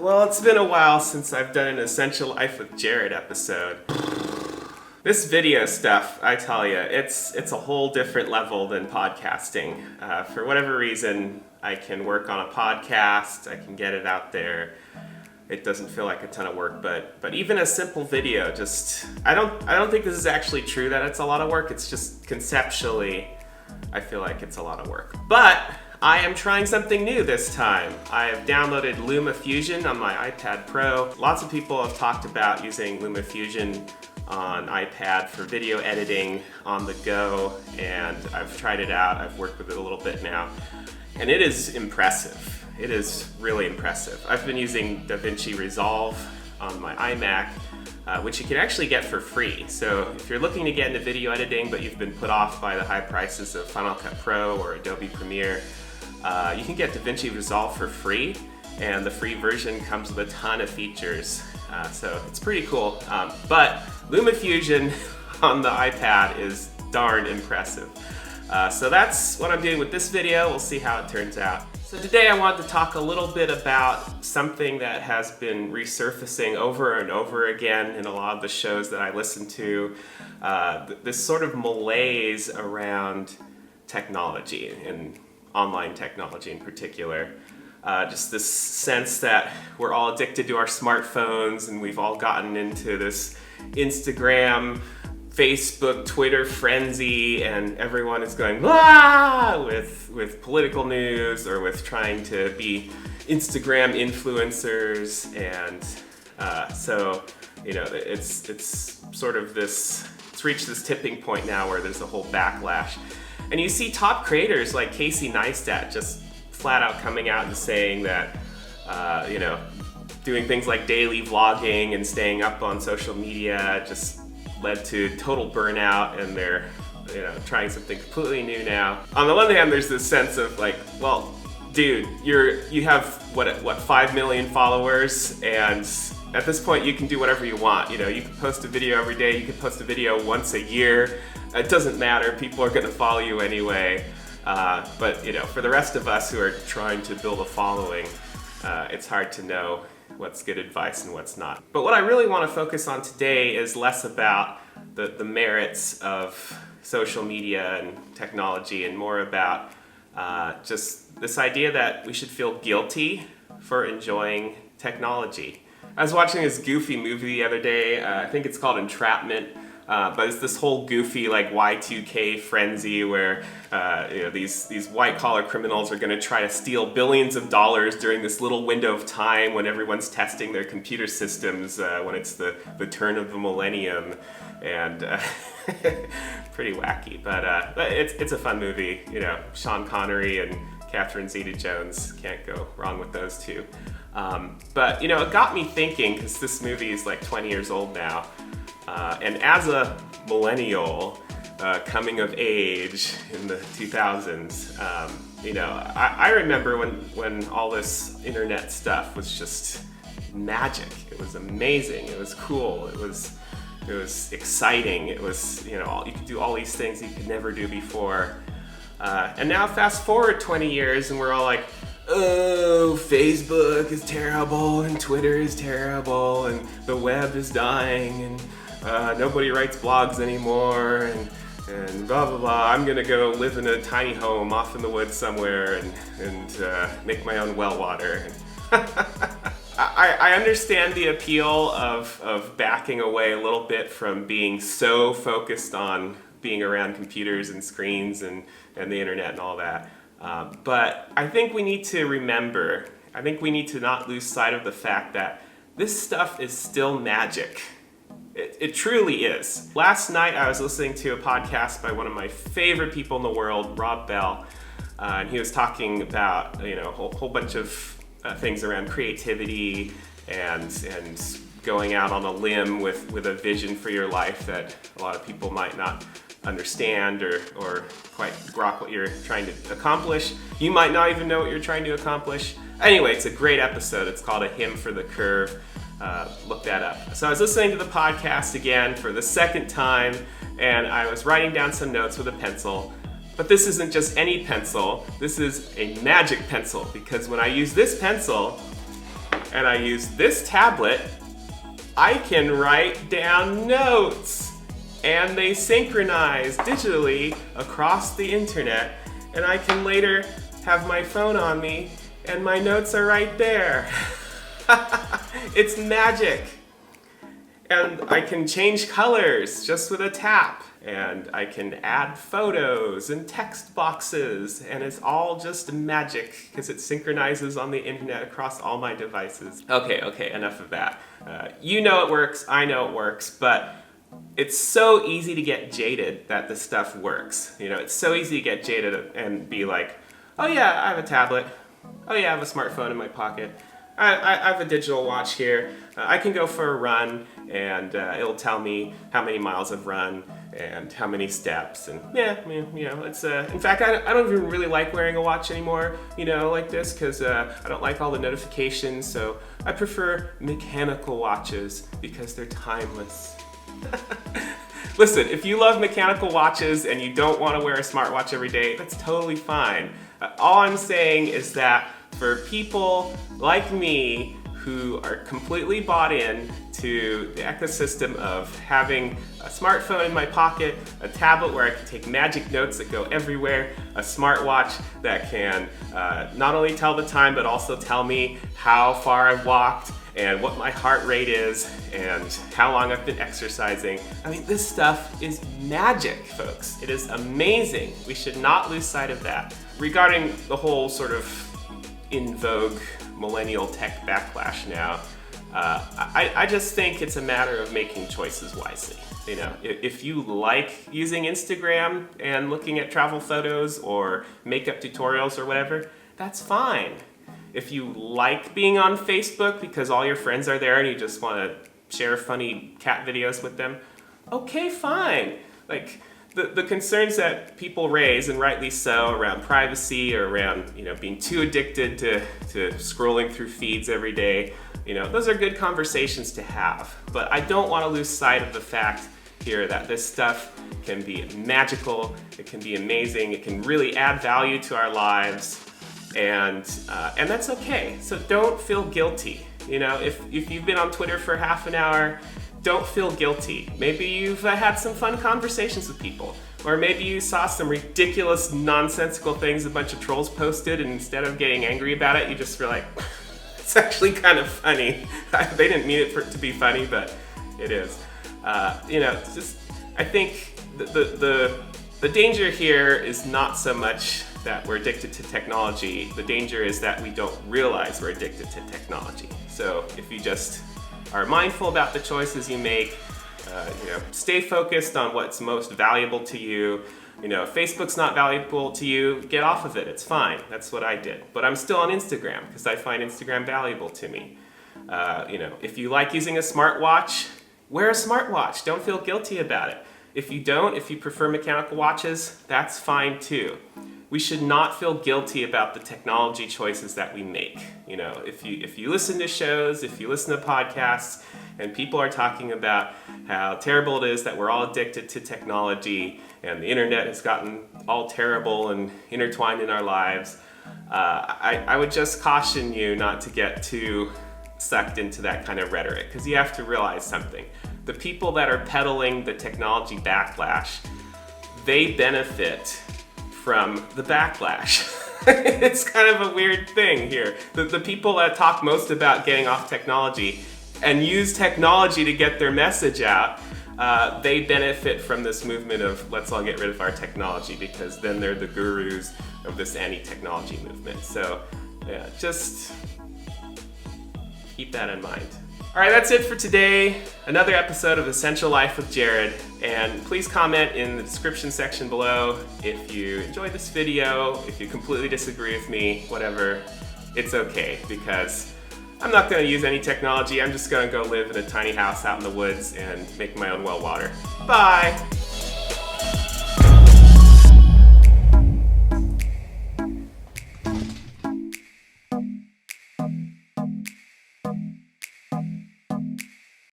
Well, it's been a while since I've done an Essential Life with Jared episode. This video stuff, I tell you, it's a whole different level than podcasting. For whatever reason, I can work on a podcast, I can get it out there. It doesn't feel like a ton of work, but even a simple video, I don't think this is actually true that it's a lot of work. It's just conceptually, I feel like it's a lot of work. But I am trying something new this time. I have downloaded LumaFusion on my iPad Pro. Lots of people have talked about using LumaFusion on iPad for video editing on the go, and I've tried it out. I've worked with it a little bit now, and it is impressive. It is really impressive. I've been using DaVinci Resolve on my iMac, which you can actually get for free. So if you're looking to get into video editing, but you've been put off by the high prices of Final Cut Pro or Adobe Premiere, you can get DaVinci Resolve for free, and the free version comes with a ton of features. So it's pretty cool. But LumaFusion on the iPad is darn impressive. So that's what I'm doing with this video. We'll see how it turns out. So today I wanted to talk a little bit about something that has been resurfacing over and over again in a lot of the shows that I listen to. This sort of malaise around technology, and online technology in particular. Just this sense that we're all addicted to our smartphones, and we've all gotten into this Instagram, Facebook, Twitter frenzy, and everyone is going with political news or with trying to be Instagram influencers, and so it's sort of this. It's reached this tipping point now where there's a whole backlash, and you see top creators like Casey Neistat just flat out coming out and saying that doing things like daily vlogging and staying up on social media just led to total burnout, and they're trying something completely new now. On the one hand, there's this sense of like, well, dude, you have what 5 million followers, and at this point you can do whatever you want. You can post a video every day, you can post a video once a year. It doesn't matter, people are going to follow you anyway. But for the rest of us who are trying to build a following, it's hard to know what's good advice and what's not. But what I really want to focus on today is less about the merits of social media and technology, and more about just this idea that we should feel guilty for enjoying technology. I was watching this goofy movie the other day, I think it's called Entrapment. But it's this whole goofy like Y2K frenzy where these white-collar criminals are going to try to steal billions of dollars during this little window of time when everyone's testing their computer systems when it's the turn of the millennium, and pretty wacky. But it's a fun movie. Sean Connery and Catherine Zeta-Jones, can't go wrong with those two. But it got me thinking, because this movie is like 20 years old now. And as a millennial coming of age in the 2000s, I remember when all this internet stuff was just magic. It was amazing. It was cool. It was exciting. It was, you could do all these things you could never do before. And now fast forward 20 years and we're all like, oh, Facebook is terrible and Twitter is terrible and the web is dying and nobody writes blogs anymore, and blah blah blah. I'm gonna go live in a tiny home off in the woods somewhere and make my own well water. I understand the appeal of backing away a little bit from being so focused on being around computers and screens and the internet and all that. But I think we need to remember, I think we need to not lose sight of the fact that this stuff is still magic. It truly is. Last night I was listening to a podcast by one of my favorite people in the world, Rob Bell, and he was talking about a whole bunch of things around creativity and going out on a limb with a vision for your life that a lot of people might not understand or quite grok what you're trying to accomplish. You might not even know what you're trying to accomplish. Anyway, it's a great episode. It's called A Hymn for the Curve. Look that up. So I was listening to the podcast again for the second time, and I was writing down some notes with a pencil. But this isn't just any pencil. This is a magic pencil, because when I use this pencil, and I use this tablet, I can write down notes, and they synchronize digitally across the internet, and I can later have my phone on me and my notes are right there. It's magic. And I can change colors just with a tap, and I can add photos and text boxes, and it's all just magic because it synchronizes on the internet across all my devices. Okay, enough of that. You know it works, I know it works, but it's so easy to get jaded that this stuff works. You know, it's so easy to get jaded and be like, oh yeah, I have a tablet. Oh yeah, I have a smartphone in my pocket. I have a digital watch here. I can go for a run, and it'll tell me how many miles I've run and how many steps. And yeah, I mean, you know, it's in fact, I don't even really like wearing a watch anymore, you know, like this, because I don't like all the notifications. So I prefer mechanical watches because they're timeless. Listen, if you love mechanical watches and you don't want to wear a smartwatch every day, that's totally fine. All I'm saying is that for people like me who are completely bought in to the ecosystem of having a smartphone in my pocket, a tablet where I can take magic notes that go everywhere, a smartwatch that can not only tell the time but also tell me how far I've walked and what my heart rate is and how long I've been exercising. I mean, this stuff is magic, folks. It is amazing. We should not lose sight of that. Regarding the whole sort of in vogue millennial tech backlash now, I just think it's a matter of making choices wisely. You know, if you like using Instagram and looking at travel photos or makeup tutorials or whatever, that's fine. If you like being on Facebook because all your friends are there and you just want to share funny cat videos with them, okay, fine. Like, the concerns that people raise, and rightly so, around privacy or around, you know, being too addicted to scrolling through feeds every day, you know, those are good conversations to have. But I don't want to lose sight of the fact here that this stuff can be magical, it can be amazing, it can really add value to our lives, and that's okay. So don't feel guilty. You know, if you've been on Twitter for half an hour, don't feel guilty. Maybe you've had some fun conversations with people. Or maybe you saw some ridiculous, nonsensical things a bunch of trolls posted, and instead of getting angry about it, you just were like, it's actually kind of funny. They didn't mean it to be funny, but it is. You know, it's just, I think the danger here is not so much that we're addicted to technology. The danger is that we don't realize we're addicted to technology. So if you just are mindful about the choices you make, you know, stay focused on what's most valuable to you. You know, if Facebook's not valuable to you, get off of it, it's fine. That's what I did. But I'm still on Instagram because I find Instagram valuable to me. You know, if you like using a smartwatch, wear a smartwatch. Don't feel guilty about it. If you don't, if you prefer mechanical watches, that's fine too. We should not feel guilty about the technology choices that we make. You know, if you listen to shows, if you listen to podcasts, and people are talking about how terrible it is that we're all addicted to technology and the internet has gotten all terrible and intertwined in our lives, I would just caution you not to get too sucked into that kind of rhetoric, because you have to realize something. The people that are peddling the technology backlash, they benefit from the backlash. It's kind of a weird thing here. The people that talk most about getting off technology and use technology to get their message out, they benefit from this movement of let's all get rid of our technology, because then they're the gurus of this anti-technology movement. So yeah, just keep that in mind. All right, that's it for today. Another episode of Essential Life with Jared. And please comment in the description section below if you enjoyed this video, if you completely disagree with me, whatever. It's okay, because I'm not going to use any technology. I'm just going to go live in a tiny house out in the woods and make my own well water. Bye!